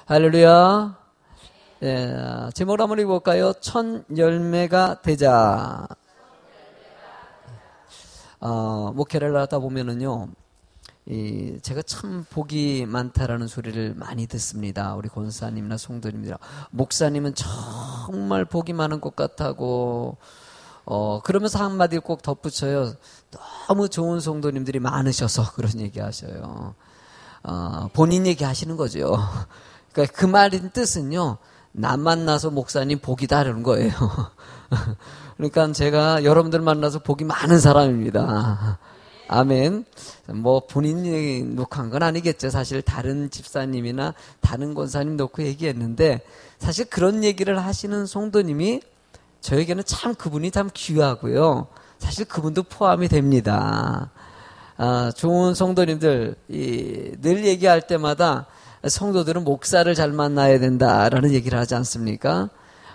할렐루야. 예, 제목을 한번 읽어볼까요? 천 열매가 되자. 목회를 하다 보면은요, 제가 참 복이 많다라는 소리를 많이 듣습니다. 우리 권사님이나 성도님들. 목사님은 정말 복이 많은 것 같다고, 그러면서 한마디를 꼭 덧붙여요. 너무 좋은 성도님들이 많으셔서 그런 얘기 하셔요. 본인 얘기 하시는 거죠. 그러니까 그 말인 뜻은요, 남 만나서 목사님 복이 다른 거예요. 그러니까 제가 여러분들 만나서 복이 많은 사람입니다. 아멘. 뭐 본인이 녹화한 건 아니겠죠. 사실 다른 집사님이나 다른 권사님 놓고 얘기했는데, 사실 그런 얘기를 하시는 성도님이 저에게는 참 그분이 참 귀하고요. 사실 그분도 포함이 됩니다. 좋은 성도님들, 늘 얘기할 때마다 성도들은 목사를 잘 만나야 된다라는 얘기를 하지 않습니까?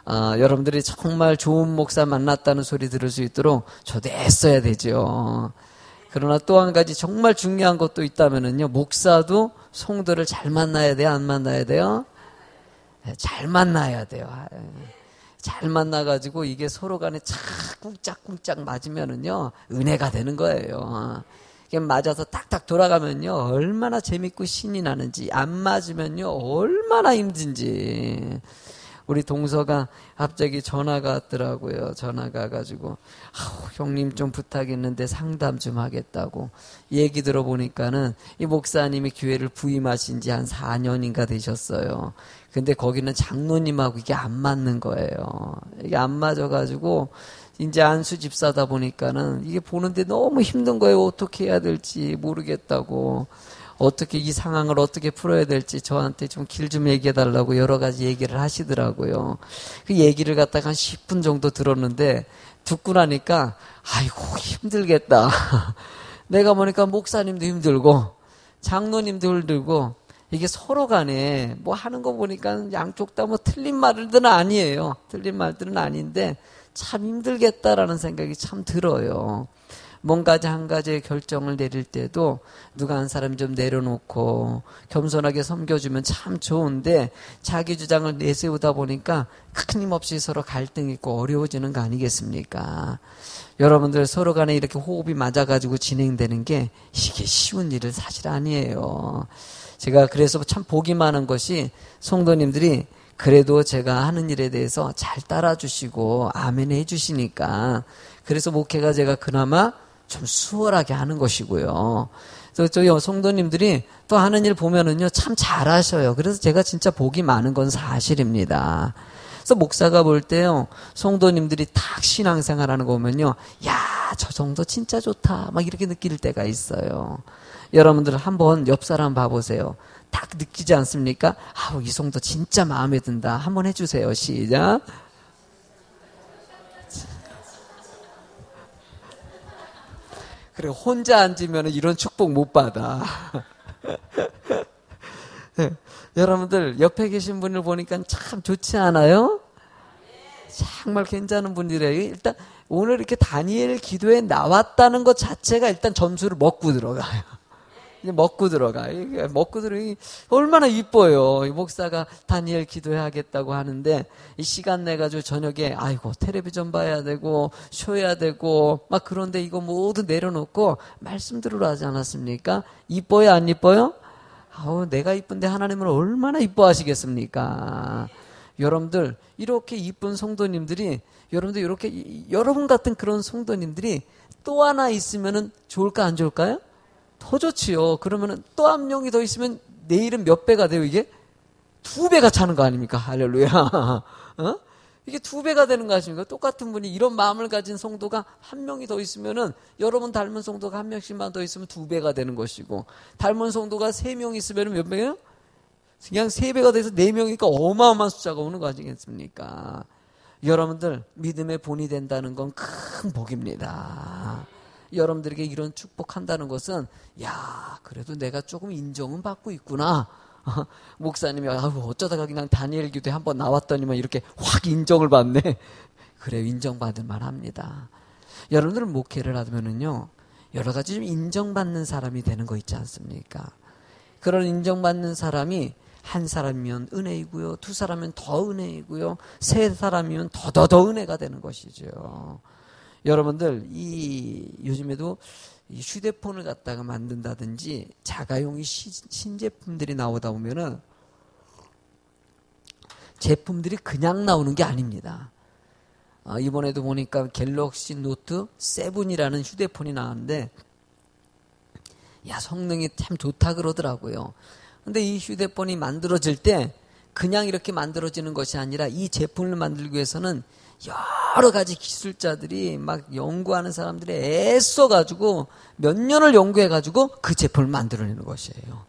여러분들이 정말 좋은 목사 만났다는 소리 들을 수 있도록 저도 애써야 되죠. 그러나 또 한 가지 정말 중요한 것도 있다면은요, 목사도 성도를 잘 만나야 돼요, 안 만나야 돼요? 잘 만나야 돼요. 잘 만나가지고 이게 서로 간에 착 쿵짝쿵짝 맞으면은요, 은혜가 되는 거예요. 맞아서 딱딱 돌아가면요, 얼마나 재밌고 신이 나는지, 안 맞으면요, 얼마나 힘든지. 우리 동서가 갑자기 전화가 왔더라고요. 전화가 와가지고, 형님 좀 부탁 있는데 상담 좀 하겠다고. 얘기 들어보니까는 이 목사님이 교회를 부임하신 지 한 4년인가 되셨어요. 근데 거기는 장로님하고 이게 안 맞는 거예요. 이게 안 맞아가지고, 이제 안수 집사다 보니까는 이게 보는데 너무 힘든 거예요. 어떻게 해야 될지 모르겠다고. 어떻게 이 상황을 어떻게 풀어야 될지 저한테 좀 길 좀 얘기해 달라고 여러 가지 얘기를 하시더라고요. 그 얘기를 갖다가 한 10분 정도 들었는데, 듣고 나니까 아이고 힘들겠다. 내가 보니까 목사님도 힘들고 장로님도 힘들고, 이게 서로 간에 뭐 하는 거 보니까 양쪽 다 뭐 틀린 말들은 아니에요. 틀린 말들은 아닌데 참 힘들겠다라는 생각이 참 들어요. 뭔가 한 가지의 결정을 내릴 때도 누가 한 사람 좀 내려놓고 겸손하게 섬겨주면 참 좋은데, 자기 주장을 내세우다 보니까 끊임없이 서로 갈등이 있고 어려워지는 거 아니겠습니까? 여러분들 서로 간에 이렇게 호흡이 맞아가지고 진행되는 게 이게 쉬운 일은 사실 아니에요. 제가 그래서 참 복이 많은 것이 성도님들이 그래도 제가 하는 일에 대해서 잘 따라주시고 아멘 해주시니까, 그래서 목회가 제가 그나마 좀 수월하게 하는 것이고요. 그래서 저희 성도님들이 또 하는 일 보면은요, 참 잘하셔요. 그래서 제가 진짜 복이 많은 건 사실입니다. 그래서 목사가 볼 때요, 성도님들이 탁 신앙생활 하는 거 보면요, 야, 저 정도 진짜 좋다, 막 이렇게 느낄 때가 있어요. 여러분들 한번 옆 사람 봐보세요. 딱 느끼지 않습니까? 이 성도 진짜 마음에 든다. 한번 해주세요. 시작. 그래, 혼자 앉으면 이런 축복 못 받아. 네, 여러분들 옆에 계신 분을 보니까 참 좋지 않아요? 정말 괜찮은 분들이에요. 일단 오늘 이렇게 다니엘 기도에 나왔다는 것 자체가 일단 점수를 먹고 들어가요. 먹고 들어가. 먹고 들어가. 얼마나 이뻐요. 이 목사가 다니엘 기도해야겠다고 하는데, 이 시간 내가지고 저녁에, 아이고, 텔레비전 봐야 되고, 쉬어야 되고, 막 그런데 이거 모두 내려놓고, 말씀 들으러 하지 않았습니까? 이뻐요, 안 이뻐요? 내가 이쁜데 하나님은 얼마나 이뻐하시겠습니까? 여러분들, 이렇게 이쁜 성도님들이, 여러분들 이렇게, 여러분 같은 그런 성도님들이 또 하나 있으면은 좋을까, 안 좋을까요? 더 좋지요. 그러면은 또 한 명이 더 있으면 내일은 몇 배가 돼요, 이게? 2배가 차는 거 아닙니까? 할렐루야. 이게 2배가 되는 거 아십니까? 똑같은 분이 이런 마음을 가진 성도가 한 명이 더 있으면은, 여러분 닮은 성도가 한 명씩만 더 있으면 2배가 되는 것이고, 닮은 성도가 3명 있으면 몇 배예요? 그냥 3배가 돼서 4명이니까 어마어마한 숫자가 오는 거 아니겠습니까? 여러분들, 믿음의 본이 된다는 건 큰 복입니다. 여러분들에게 이런 축복한다는 것은, 야, 그래도 내가 조금 인정은 받고 있구나. 목사님이 어쩌다가 그냥 다니엘 기도에 한번 나왔더니만 이렇게 확 인정을 받네. 그래, 인정받을 만합니다. 여러분들은 목회를 하면은요, 여러 가지 좀 인정받는 사람이 되는 거 있지 않습니까? 그런 인정받는 사람이 한 사람이면 은혜이고요. 두 사람이면 더 은혜이고요. 세 사람이면 더더더 은혜가 되는 것이죠. 여러분들 요즘에도 이 휴대폰을 갖다가 만든다든지 자가용이 신제품들이 나오다 보면은 제품들이 그냥 나오는 게 아닙니다. 이번에도 보니까 갤럭시 노트 7이라는 휴대폰이 나왔는데 야, 성능이 참 좋다 그러더라고요. 근데 이 휴대폰이 만들어질 때 그냥 이렇게 만들어지는 것이 아니라 이 제품을 만들기 위해서는 여러 가지 기술자들이 막 연구하는 사람들이 애써가지고 몇 년을 연구해가지고 그 제품을 만들어내는 것이에요.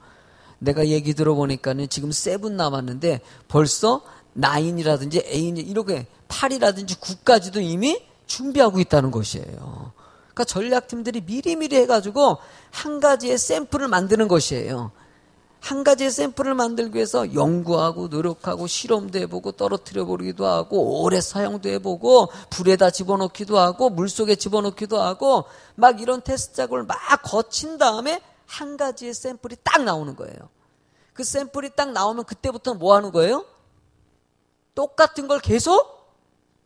내가 얘기 들어보니까는 지금 7 남았는데 벌써 9이라든지 8 이렇게 8이라든지 9까지도 이미 준비하고 있다는 것이에요. 그러니까 전략팀들이 미리미리 해가지고 한 가지의 샘플을 만드는 것이에요. 한 가지의 샘플을 만들기 위해서 연구하고 노력하고 실험도 해보고 떨어뜨려 버리기도 하고 오래 사용도 해보고 불에다 집어넣기도 하고 물속에 집어넣기도 하고 막 이런 테스트 작업을 막 거친 다음에 한 가지의 샘플이 딱 나오는 거예요. 그 샘플이 딱 나오면 그때부터 뭐 하는 거예요? 똑같은 걸 계속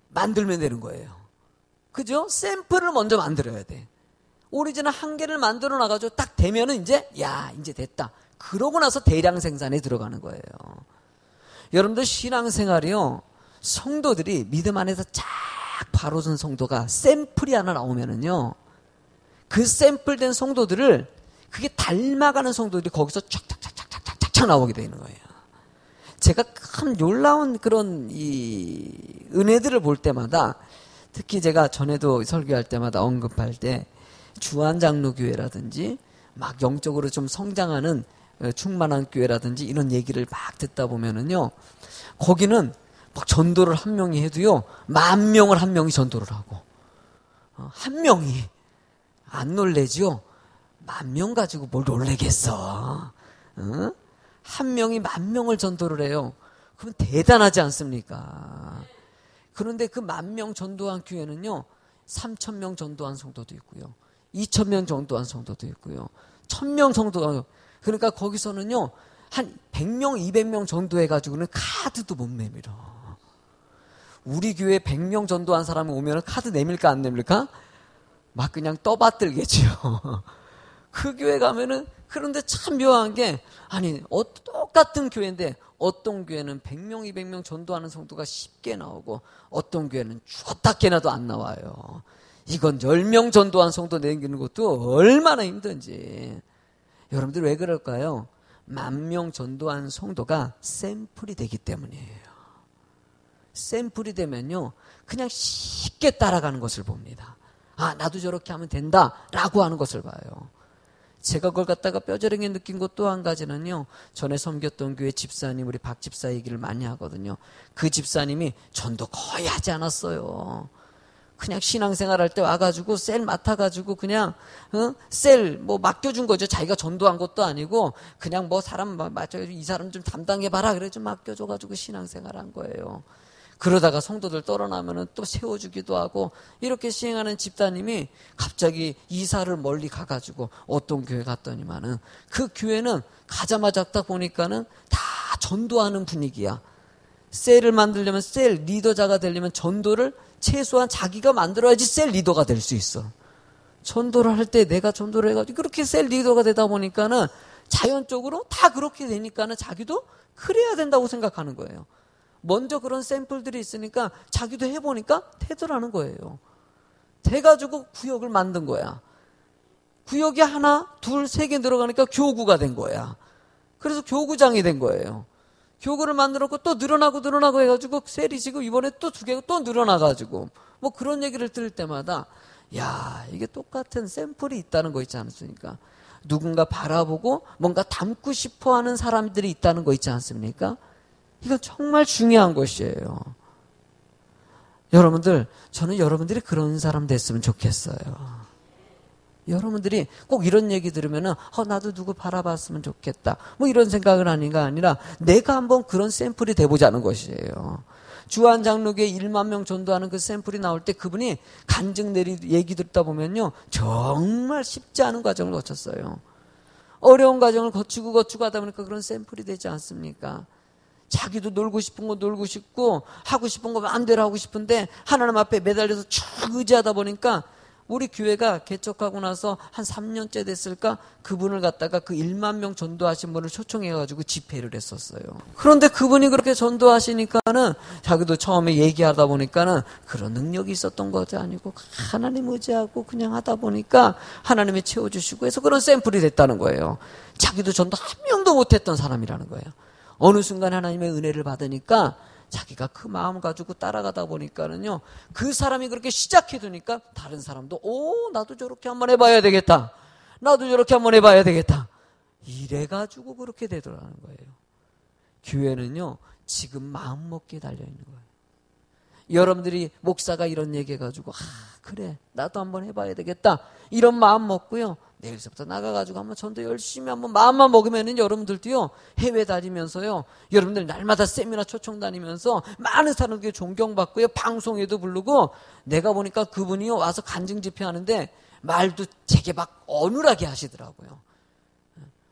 만들면 되는 거예요. 그죠? 샘플을 먼저 만들어야 돼. 오리지널 한 개를 만들어 놔가지고 딱 되면은 이제 됐다. 그러고 나서 대량 생산에 들어가는 거예요. 여러분들 신앙생활이요. 성도들이 믿음 안에서 쫙 바로선 성도가 샘플이 하나 나오면은요. 그 샘플된 성도들을 그게 닮아가는 성도들이 거기서 촥촥촥촥촥촥 나오게 되는 거예요. 제가 참 놀라운 그런 이 은혜들을 볼 때마다 특히 제가 전에도 설교할 때마다 언급할 때 주한장로교회라든지 막 영적으로 좀 성장하는 충만한 교회라든지 이런 얘기를 막 듣다 보면은요, 거기는 막 전도를 한 명이 해도요, 10,000명을 한 명이 전도를 하고, 한 명이 안 놀래죠? 10,000명 가지고 뭘 놀래겠어? 한 명이 10,000명을 전도를 해요. 그럼 대단하지 않습니까? 그런데 그 10,000명 전도한 교회는요, 3,000명 전도한 성도도 있고요, 2,000명 전도한 성도도 있고요, 1,000명 성도가, 그러니까 거기서는요, 한 100명, 200명 전도 해가지고는 카드도 못 내밀어. 우리 교회 100명 전도한 사람이 오면 카드 내밀까 안 내밀까? 막 그냥 떠받들겠죠. 그 교회 가면은, 그런데 참 묘한 게, 똑같은 교회인데, 어떤 교회는 100명, 200명 전도하는 성도가 쉽게 나오고, 어떤 교회는 죽었다 깨나도 안 나와요. 이건 10명 전도한 성도 내기는 것도 얼마나 힘든지. 여러분들 왜 그럴까요? 10,000명 전도한 성도가 샘플이 되기 때문이에요. 샘플이 되면요, 그냥 쉽게 따라가는 것을 봅니다. 나도 저렇게 하면 된다라고 하는 것을 봐요. 제가 그걸 갖다가 뼈저리게 느낀 것 또 한 가지는요, 전에 섬겼던 교회 집사님, 우리 박 집사 얘기를 많이 하거든요. 그 집사님이 전도 거의 하지 않았어요. 그냥 신앙생활 할 때 와가지고 셀 맡아가지고 그냥 셀 뭐 맡겨준 거죠. 자기가 전도한 것도 아니고 그냥 뭐 사람 맞춰가지고 이 사람 좀 담당해봐라 그래 좀 맡겨줘가지고 신앙생활 한 거예요. 그러다가 성도들 떨어나면은 또 세워주기도 하고 이렇게 시행하는 집사님이 갑자기 이사를 멀리 가가지고 어떤 교회 갔더니만은 그 교회는 가자마자 딱 보니까는 다 전도하는 분위기야. 셀을 만들려면 셀 리더자가 되려면 전도를 최소한 자기가 만들어야지 셀 리더가 될 수 있어. 전도를 할 때 내가 전도를 해가지고 그렇게 셀 리더가 되다 보니까는 자연적으로 다 그렇게 되니까는 자기도 그래야 된다고 생각하는 거예요. 먼저 그런 샘플들이 있으니까 자기도 해보니까 되더라는 거예요. 돼가지고 구역을 만든 거야. 구역이 하나, 둘, 세 개 들어가니까 교구가 된 거야. 그래서 교구장이 된 거예요. 교구를 만들었고 또 늘어나고 해가지고 셀이 지금 이번에 또 2개가 또 늘어나가지고 뭐 그런 얘기를 들을 때마다 야, 이게 똑같은 샘플이 있다는 거 있지 않습니까? 누군가 바라보고 뭔가 담고 싶어하는 사람들이 있다는 거 있지 않습니까? 이건 정말 중요한 것이에요. 여러분들, 저는 여러분들이 그런 사람 됐으면 좋겠어요. 여러분들이 꼭 이런 얘기 들으면은 나도 누구 바라봤으면 좋겠다 뭐 이런 생각을 하는 게 아니라 내가 한번 그런 샘플이 돼보자는 것이에요. 주한장로교회 10,000명 전도하는 그 샘플이 나올 때 그분이 간증 내리 얘기 듣다 보면요 정말 쉽지 않은 과정을 거쳤어요. 어려운 과정을 거치고 하다 보니까 그런 샘플이 되지 않습니까? 자기도 놀고 싶은 거 놀고 싶고 하고 싶은 거 마음대로 하고 싶은데 하나님 앞에 매달려서 쭉 의지하다 보니까 우리 교회가 개척하고 나서 한 3년째 됐을까? 그분을 갖다가 그 1만 명 전도하신 분을 초청해가지고 집회를 했었어요. 그런데 그분이 그렇게 전도하시니까는 자기도 처음에 얘기하다 보니까는 그런 능력이 있었던 것이 아니고 하나님 의지하고 그냥 하다 보니까 하나님이 채워주시고 해서 그런 샘플이 됐다는 거예요. 자기도 전도 한 명도 못했던 사람이라는 거예요. 어느 순간 하나님의 은혜를 받으니까 자기가 그 마음 가지고 따라가다 보니까는요, 그 사람이 그렇게 시작해두니까 다른 사람도 나도 저렇게 한번 해봐야 되겠다. 나도 저렇게 한번 해봐야 되겠다. 이래가지고 그렇게 되더라는 거예요. 교회는요, 지금 마음 먹기에 달려있는 거예요. 여러분들이 목사가 이런 얘기 해가지고 그래 나도 한번 해봐야 되겠다 이런 마음 먹고요, 내일서부터 나가가지고 한번 전도 열심히 한번 마음만 먹으면은 여러분들도요, 해외 다니면서요, 여러분들 날마다 세미나 초청 다니면서 많은 사람들에게 존경받고요, 방송에도 부르고, 내가 보니까 그분이요 와서 간증 집회 하는데 말도 되게 막 어눌하게 하시더라고요.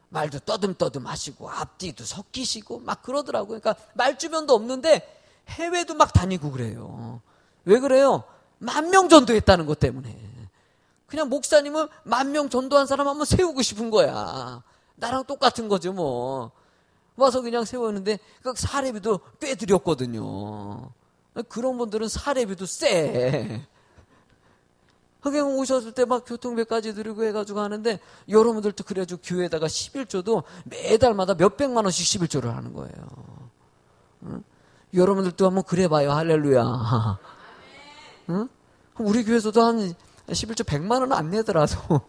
말도 떠듬떠듬 하시고 앞뒤도 섞이시고 막 그러더라고요. 그러니까 말주변도 없는데 해외도 막 다니고 그래요. 왜 그래요? 10,000명 전도했다는 것 때문에. 그냥 목사님은 10,000명 전도한 사람 한번 세우고 싶은 거야. 나랑 똑같은 거죠 뭐. 와서 그냥 세웠는데 그 사례비도 꽤 드렸거든요. 그런 분들은 사례비도 세. 그냥 오셨을 때 막 교통비까지 드리고 해가지고 하는데, 여러분들도 그래가지고 교회에다가 11조도 매달마다 몇백만 원씩 11조를 하는 거예요. 응? 여러분들도 한번 그래봐요. 할렐루야. 응? 우리 교회에서도 한 11조 100만 원은 안 내더라도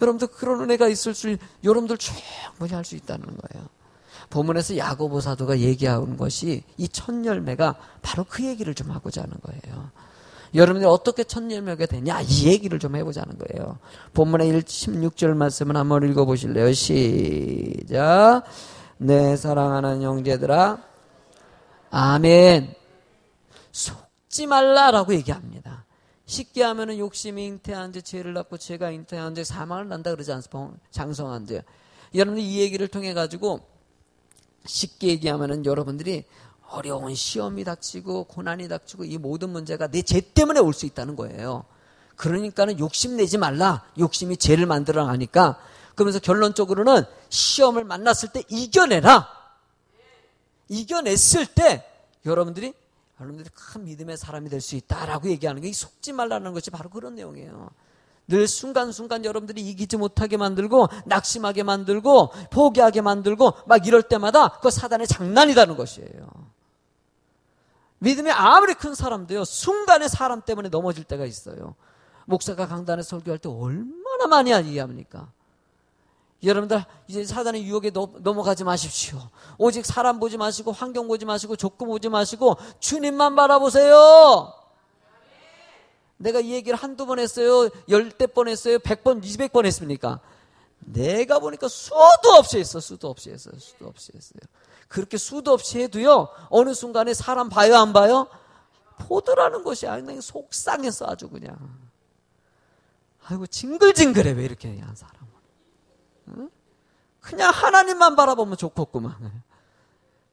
여러분들 그런 은혜가 있을 수, 여러분들 충분히 할 수 있다는 거예요. 본문에서 야고보 사도가 얘기하는 것이 이 첫 열매가 바로 그 얘기를 좀 하고자 하는 거예요. 여러분들이 어떻게 첫 열매가 되냐, 이 얘기를 좀 해보자는 거예요. 본문의 16절 말씀을 한번 읽어보실래요? 시작. 내 사랑하는 형제들아, 아멘. 속지 말라라고 얘기합니다. 쉽게 하면은 욕심이 잉태한 지 죄를 낳고 죄가 잉태한 지 사망을 난다 그러지 않습니까? 장성한 지. 여러분들 이 얘기를 통해 가지고 쉽게 얘기하면은 여러분들이 어려운 시험이 닥치고 고난이 닥치고 이 모든 문제가 내 죄 때문에 올 수 있다는 거예요. 그러니까는 욕심내지 말라. 욕심이 죄를 만들어 가니까. 그러면서 결론적으로는 시험을 만났을 때 이겨내라. 이겨냈을 때 여러분들이 큰 믿음의 사람이 될 수 있다라고 얘기하는 게, 속지 말라는 것이 바로 그런 내용이에요. 늘 순간순간 여러분들이 이기지 못하게 만들고 낙심하게 만들고 포기하게 만들고 막 이럴 때마다 그거 사단의 장난이라는 것이에요. 믿음이 아무리 큰 사람도요, 순간에 사람 때문에 넘어질 때가 있어요. 목사가 강단에 설교할 때 얼마나 많이 얘기합니까? 여러분들 이제 사단의 유혹에 넘어가지 마십시오. 오직 사람 보지 마시고 환경 보지 마시고 조건 보지 마시고 주님만 바라보세요. 내가 이 얘기를 한두 번 했어요? 10대 번 했어요? 100번, 200번 했습니까? 내가 보니까 수도 없이 했어요. 그렇게 수도 없이 해도요, 어느 순간에 사람 봐요, 안 봐요? 보더라는 것이 그냥 속상해서 아주 그냥. 아이고, 징글징글해, 왜 이렇게 한 사람은. 응? 그냥 하나님만 바라보면 좋겠구만.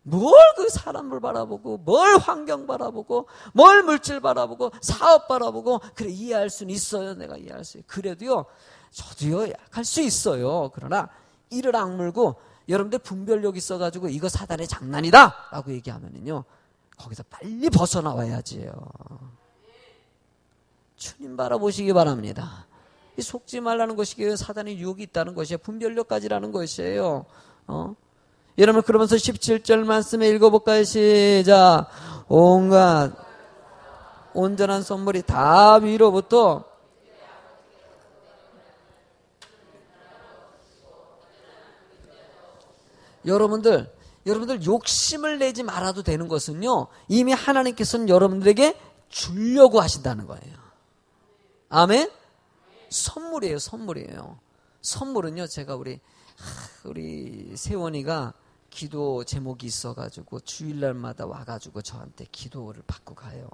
뭘 그 사람을 바라보고, 뭘 환경 바라보고, 뭘 물질 바라보고, 사업 바라보고, 그래, 이해할 수는 있어요. 내가 이해할 수 있어요. 그래도요, 저도요, 할 수 있어요. 그러나, 이를 악물고, 여러분들 분별력 있어가지고, 이거 사단의 장난이다! 라고 얘기하면은요, 거기서 빨리 벗어나와야지요. 주님 바라보시기 바랍니다. 이 속지 말라는 것이 사단의 유혹이 있다는 것이에요. 분별력까지라는 것이에요. 여러분, 그러면서 17절 말씀에 읽어볼까요? 시작. 온갖 온전한 선물이 다 위로부터 여러분들 욕심을 내지 말아도 되는 것은요, 이미 하나님께서는 여러분들에게 주려고 하신다는 거예요. 아멘? 선물이에요. 선물은요, 제가 우리 세원이가 기도 제목이 있어가지고 주일날마다 와가지고 저한테 기도를 받고 가요.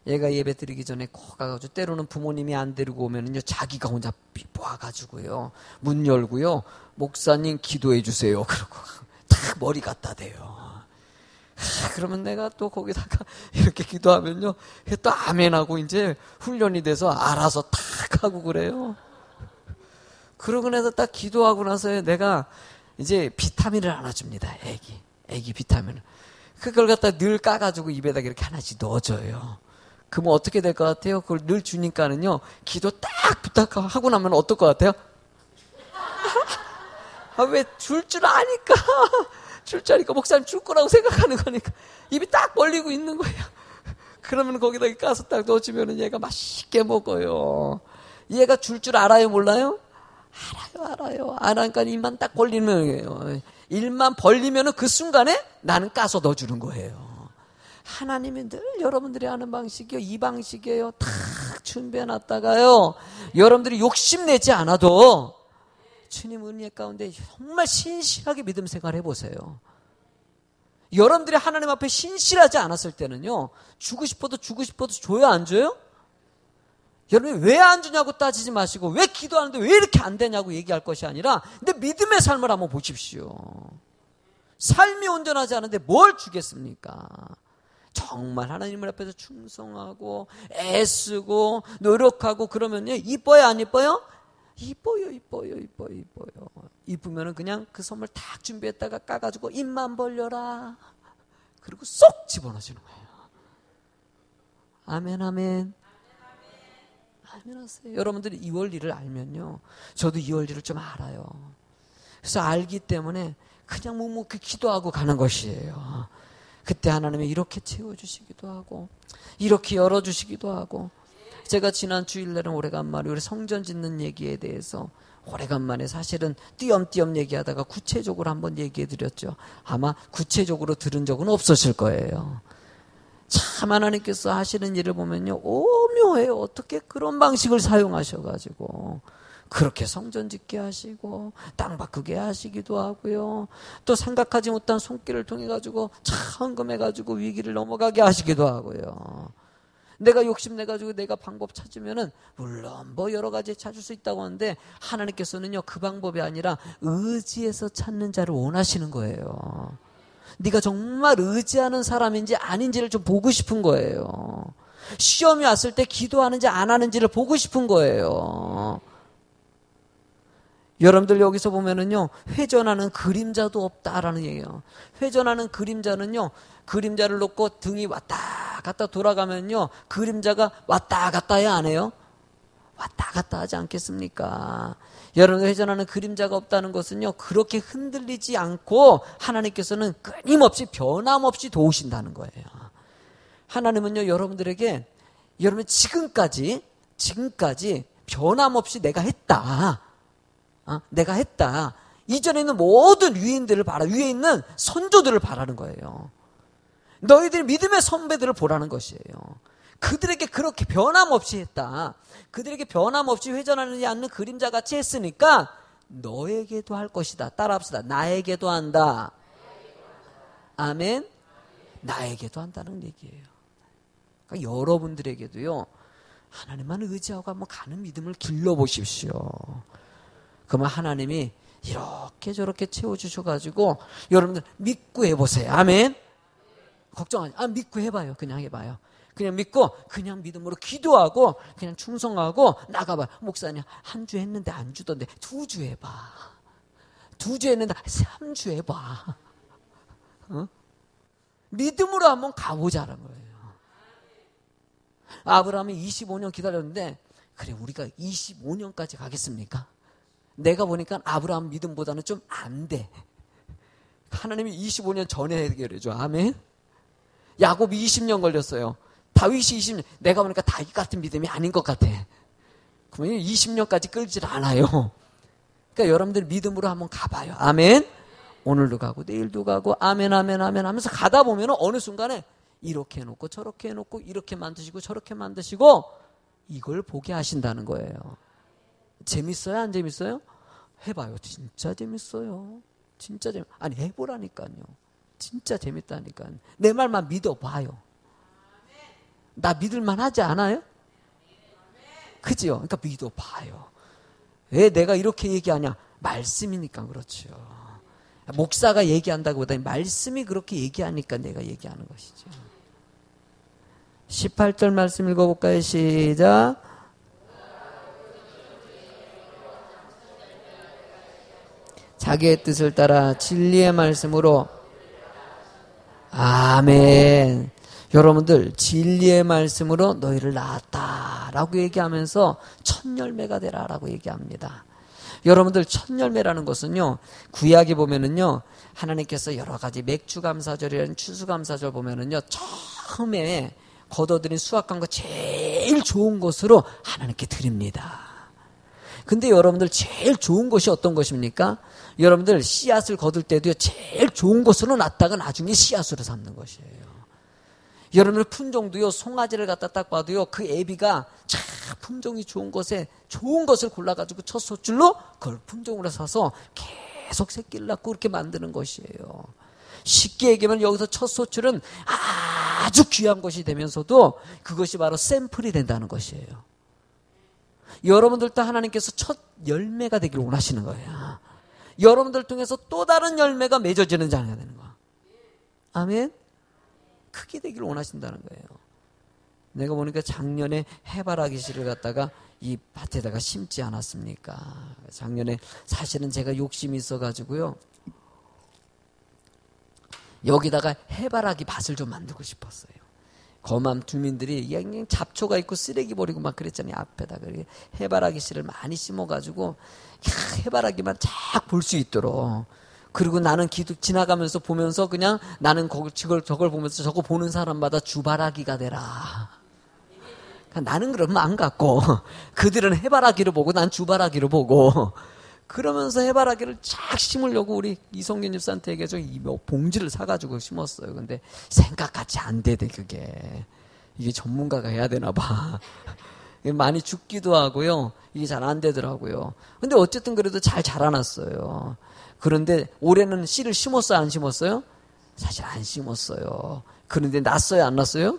얘가 예배 드리기 전에 꼭 가가지고 때로는 부모님이 안 데리고 오면은요 자기가 혼자 모아가지고요 문 열고요 목사님 기도해 주세요 그러고 다 머리 갖다 대요. 그러면 내가 또 거기다가 이렇게 기도하면요 또 아멘하고 이제 훈련이 돼서 알아서 탁 하고 그래요. 그러고 나서 딱 기도하고 나서 내가 이제 비타민을 하나 줍니다. 애기 비타민을. 그걸 갖다 늘 까가지고 입에다 이렇게 하나씩 넣어줘요. 그러면 어떻게 될 것 같아요? 그걸 늘 주니까는요 기도 딱 부탁하고 나면 어떨 것 같아요? 왜 줄 줄 아니까 줄 줄 아니까 목사님 줄 거라고 생각하는 거니까 입이 딱 벌리고 있는 거예요. 그러면 거기다 까서 딱 넣어주면 얘가 맛있게 먹어요. 얘가 줄 줄 알아요 몰라요? 알아요. 안 하니까 입만 딱 벌리는 거예요. 입만 벌리면 그 순간에 나는 까서 넣어주는 거예요. 하나님이 늘 여러분들이 하는 방식이요. 이 방식이에요. 탁 준비해놨다가요. 여러분들이 욕심내지 않아도 주님 은혜 가운데 정말 신실하게 믿음 생활 해보세요. 여러분들이 하나님 앞에 신실하지 않았을 때는요. 주고 싶어도 줘요 안 줘요? 여러분이 왜 안 주냐고 따지지 마시고 왜 기도하는데 왜 이렇게 안 되냐고 얘기할 것이 아니라 내 믿음의 삶을 한번 보십시오. 삶이 온전하지 않은데 뭘 주겠습니까? 정말 하나님 앞에서 충성하고 애쓰고 노력하고 그러면요 이뻐요 안 이뻐요? 이뻐요. 이쁘면은 그냥 그 선물 딱 준비했다가 까가지고 입만 벌려라. 그리고 쏙 집어넣어주는 거예요. 아멘. 아멘 하세요. 여러분들이 이 원리를 알면요. 저도 이 원리를 좀 알아요. 그래서 알기 때문에 그냥 묵묵히 기도하고 가는 것이에요. 그때 하나님이 이렇게 채워주시기도 하고 이렇게 열어주시기도 하고 제가 지난 주일날은 오래간만에 우리 성전 짓는 얘기에 대해서 오래간만에 사실은 띄엄띄엄 얘기하다가 구체적으로 한번 얘기해 드렸죠. 아마 구체적으로 들은 적은 없으실 거예요. 참 하나님께서 하시는 일을 보면요 오묘해요. 어떻게 그런 방식을 사용하셔가지고 그렇게 성전 짓게 하시고 땅 바꾸게 하시기도 하고요. 또 생각하지 못한 손길을 통해 가지고 헌금해 가지고 위기를 넘어가게 하시기도 하고요. 내가 욕심내 가지고 내가 방법 찾으면은 물론 뭐 여러 가지 찾을 수 있다고 하는데 하나님께서는요 그 방법이 아니라 의지해서 찾는 자를 원하시는 거예요. 네가 정말 의지하는 사람인지 아닌지를 좀 보고 싶은 거예요. 시험이 왔을 때 기도하는지 안 하는지를 보고 싶은 거예요. 여러분들 여기서 보면은요 회전하는 그림자도 없다라는 얘기예요. 회전하는 그림자는요 그림자를 놓고 등이 왔다 갔다 돌아가면요 그림자가 왔다 갔다 해야 안 해요? 왔다 갔다 하지 않겠습니까? 여러분 회전하는 그림자가 없다는 것은요 그렇게 흔들리지 않고 하나님께서는 끊임없이 변함없이 도우신다는 거예요. 하나님은요 여러분들에게 여러분 지금까지 변함없이 내가 했다. 내가 했다. 이전에 있는 모든 위인들을 위에 있는 선조들을 바라는 거예요. 너희들 믿음의 선배들을 보라는 것이에요. 그들에게 그렇게 변함없이 했다. 그들에게 변함없이 회전하지 않는 그림자같이 했으니까 너에게도 할 것이다. 따라합시다. 나에게도 한다. 아멘. 나에게도 한다는 얘기예요. 그러니까 여러분들에게도요. 하나님만 의지하고 한번 가는 믿음을 길러보십시오. 그러면 하나님이 이렇게 저렇게 채워주셔가지고 여러분들 믿고 해보세요. 아멘. 걱정하지. 믿고 해봐요. 그냥 해봐요. 그냥 믿고 그냥 믿음으로 기도하고 그냥 충성하고 나가봐요. 목사님 한 주 했는데 안 주던데 2주 해봐. 2주 했는데 3주 해봐. 믿음으로 한번 가보자는 거예요. 아브라함이 25년 기다렸는데 그래 우리가 25년까지 가겠습니까? 내가 보니까 아브라함 믿음보다는 좀 안 돼. 하나님이 25년 전에 해결해줘. 아멘. 야곱이 20년 걸렸어요. 다윗이 20년. 내가 보니까 다윗 같은 믿음이 아닌 것 같아. 그러면 20년까지 끌질 않아요. 그러니까 여러분들 믿음으로 한번 가봐요. 아멘. 오늘도 가고 내일도 가고 아멘 하면서 가다 보면 어느 순간에 이렇게 해놓고 저렇게 해놓고 이렇게 만드시고 저렇게 만드시고 이걸 보게 하신다는 거예요. 재밌어요? 안 재밌어요? 해봐요. 진짜 재밌어요. 진짜 아니 해보라니까요. 진짜 재밌다니까요. 내 말만 믿어봐요. 나 믿을만 하지 않아요? 그죠? 그러니까 믿어봐요. 왜 내가 이렇게 얘기하냐? 말씀이니까 그렇죠. 목사가 얘기한다고 보다니 말씀이 그렇게 얘기하니까 내가 얘기하는 것이죠. 18절 말씀 읽어볼까요? 시작. 자기의 뜻을 따라 진리의 말씀으로. 아멘. 여러분들 진리의 말씀으로 너희를 낳았다 라고 얘기하면서 첫 열매가 되라 라고 얘기합니다. 여러분들 첫 열매라는 것은요, 구약에 보면은요, 하나님께서 여러 가지 맥주감사절이라는 추수감사절 보면은요, 처음에 거둬들인 수확한 거 제일 좋은 것으로 하나님께 드립니다. 근데 여러분들 제일 좋은 것이 어떤 것입니까? 여러분들 씨앗을 거둘 때도요, 제일 좋은 것으로 놨다가 나중에 씨앗으로 삼는 것이에요. 여러분들 품종도요, 송아지를 갖다 딱 봐도요, 그 애비가 참 품종이 좋은 것에 좋은 것을 골라가지고 첫 소출로 그걸 품종으로 사서 계속 새끼를 낳고 그렇게 만드는 것이에요. 쉽게 얘기하면 여기서 첫 소출은 아주 귀한 것이 되면서도 그것이 바로 샘플이 된다는 것이에요. 여러분들도 하나님께서 첫 열매가 되기를 원하시는 거예요. 여러분들 통해서 또 다른 열매가 맺어지는 자가 되는 거야. 아멘. 크게 되기를 원하신다는 거예요. 내가 보니까 작년에 해바라기 씨를 갖다가 이 밭에다가 심지 않았습니까? 작년에 사실은 제가 욕심이 있어가지고요, 여기다가 해바라기 밭을 좀 만들고 싶었어요. 거맘 주민들이 그냥 잡초가 있고 쓰레기 버리고 막 그랬잖아요. 앞에다가 해바라기 씨를 많이 심어가지고 해바라기만 쫙 볼 수 있도록. 그리고 나는 지나가면서 보면서 그냥 나는 저걸 보면서 저거 보는 사람마다 주바라기가 되라. 나는 그러면 안 갖고 그들은 해바라기를 보고 난 주바라기를 보고 그러면서 해바라기를 쫙 심으려고 우리 이성균 집사한테 얘기해서 봉지를 사가지고 심었어요. 근데 생각같이 안 되대 그게. 이게 전문가가 해야 되나 봐. 많이 죽기도 하고요. 이게 잘 안 되더라고요. 근데 어쨌든 그래도 잘 자라났어요. 그런데 올해는 씨를 심었어요? 안 심었어요? 사실 안 심었어요. 그런데 났어요? 안 났어요?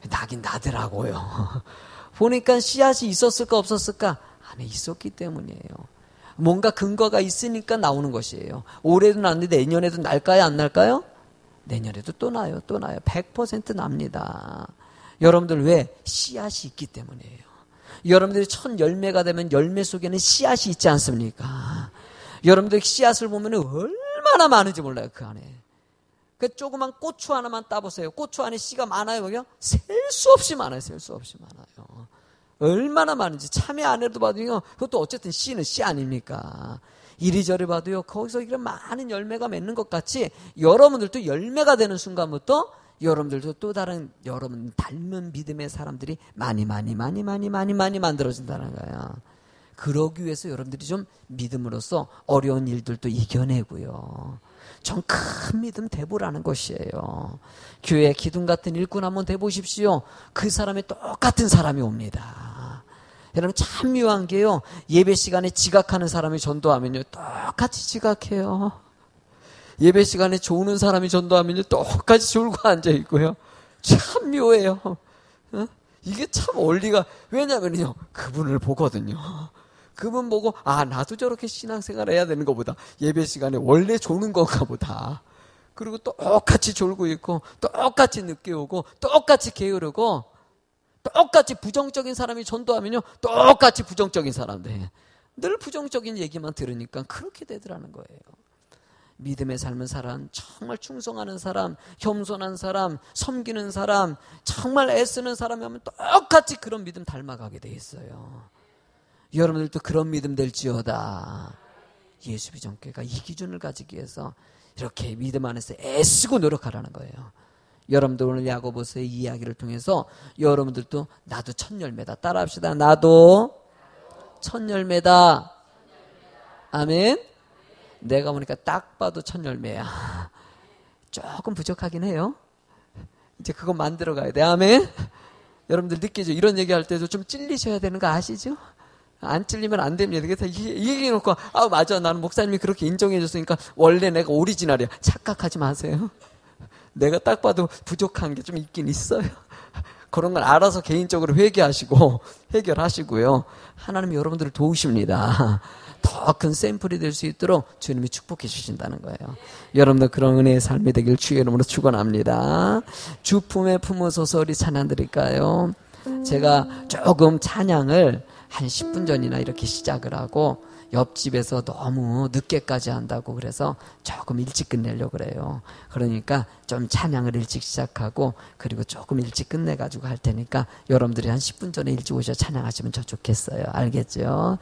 나긴 나더라고요. 보니까 씨앗이 있었을까 없었을까? 안에 있었기 때문이에요. 뭔가 근거가 있으니까 나오는 것이에요. 올해도 났는데 내년에도 날까요? 안 날까요? 내년에도 또 나요. 또 나요. 100% 납니다. 여러분들 왜? 씨앗이 있기 때문이에요. 여러분들이 첫 열매가 되면 열매 속에는 씨앗이 있지 않습니까? 여러분들 씨앗을 보면 얼마나 많은지 몰라요. 그 안에. 그 조그만 고추 하나만 따보세요. 고추 안에 씨가 많아요. 그냥 셀 수 없이 많아요. 셀 수 없이 많아요. 얼마나 많은지. 참외 안에도 봐도요, 그것도 어쨌든 씨는 씨 아닙니까? 이리저리 봐도요, 거기서 이런 많은 열매가 맺는 것 같이 여러분들도 열매가 되는 순간부터 여러분들도 또 다른 여러분 닮은 믿음의 사람들이 많이 만들어진다는 거예요. 그러기 위해서 여러분들이 좀 믿음으로써 어려운 일들도 이겨내고요. 전 큰 믿음 대보라는 것이에요. 교회 기둥 같은 일꾼 한번 대보십시오. 그 사람이 똑같은 사람이 옵니다. 여러분 참 묘한 게요, 예배 시간에 지각하는 사람이 전도하면요 똑같이 지각해요. 예배 시간에 조는 사람이 전도하면요 똑같이 졸고 앉아있고요. 참 묘해요. 이게 참 원리가, 왜냐면요 그분을 보거든요. 그분 보고 나도 저렇게 신앙생활 해야 되는 것보다 예배 시간에 원래 조는 건가 보다. 그리고 똑같이 졸고 있고 똑같이 늦게 오고 똑같이 게으르고 똑같이 부정적인 사람이 전도하면요 똑같이 부정적인 사람들. 늘 부정적인 얘기만 들으니까 그렇게 되더라는 거예요. 믿음의 삶을 사람, 정말 충성하는 사람, 겸손한 사람, 섬기는 사람, 정말 애쓰는 사람이 하면 똑같이 그런 믿음 닮아가게 돼 있어요. 여러분들도 그런 믿음 될지어다. 예수비전교회가 이 기준을 가지기 위해서 이렇게 믿음 안에서 애쓰고 노력하라는 거예요. 여러분들 오늘 야고보서의 이야기를 통해서 여러분들도 나도 첫 열매다. 따라합시다. 나도 첫 열매다. 아멘. 내가 보니까 딱 봐도 첫 열매야. 조금 부족하긴 해요. 이제 그거 만들어 가야 돼. 아멘. 여러분들 느끼죠? 이런 얘기할 때도 좀 찔리셔야 되는 거 아시죠? 안 찔리면 안 됩니다. 그래서 얘기해놓고 맞아, 나는 목사님이 그렇게 인정해줬으니까 원래 내가 오리지널이야. 착각하지 마세요. 내가 딱 봐도 부족한 게 좀 있긴 있어요. 그런 걸 알아서 개인적으로 회개하시고 해결하시고요. 하나님이 여러분들을 도우십니다. 더 큰 샘플이 될 수 있도록 주님이 축복해 주신다는 거예요. 여러분들 그런 은혜의 삶이 되길 주의 이름으로 축원합니다. 주 품에 품어서서 우리 찬양 드릴까요? 제가 조금 찬양을 한 10분 전이나 이렇게 시작을 하고 옆집에서 너무 늦게까지 한다고 그래서 조금 일찍 끝내려고 그래요. 그러니까 좀 찬양을 일찍 시작하고 그리고 조금 일찍 끝내가지고 할 테니까 여러분들이 한 10분 전에 일찍 오셔서 찬양하시면 더 좋겠어요. 알겠죠?